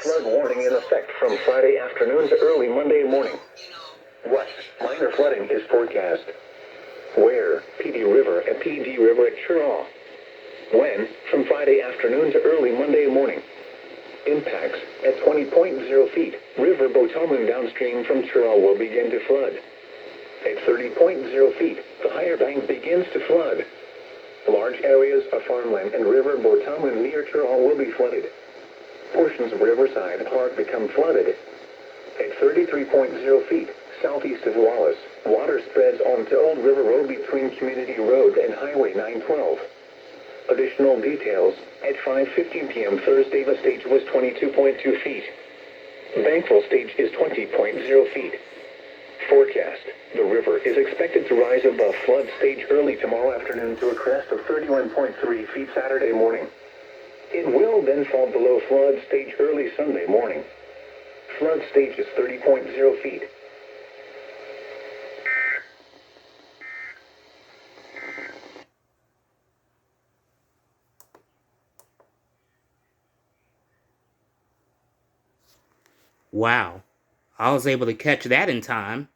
flood warning in effect from Friday afternoon to early Monday morning. What? Minor flooding is forecast. Where? PD River and PD River at Chiraw. When? From Friday afternoon to early Monday morning. Impacts at 20.0 feet. River Botomun downstream from Chiraw will begin to flood. At 30.0 feet, the higher bank begins to flood. Large areas of farmland and River Botomun near Chiraw will be flooded. Portions of Riverside Park become flooded. At 33.0 feet, southeast of Wallace, water spreads onto Old River Road between Community Road and Highway 912. Additional details, at 5:15 p.m. Thursday the stage was 22.2 feet. Bankfull stage is 20.0 feet. Forecast, the river is expected to rise above flood stage early tomorrow afternoon to a crest of 31.3 feet Saturday morning. It will then fall below flood stage early Sunday morning. Flood stage is 30.0 feet. Wow, I was able to catch that in time.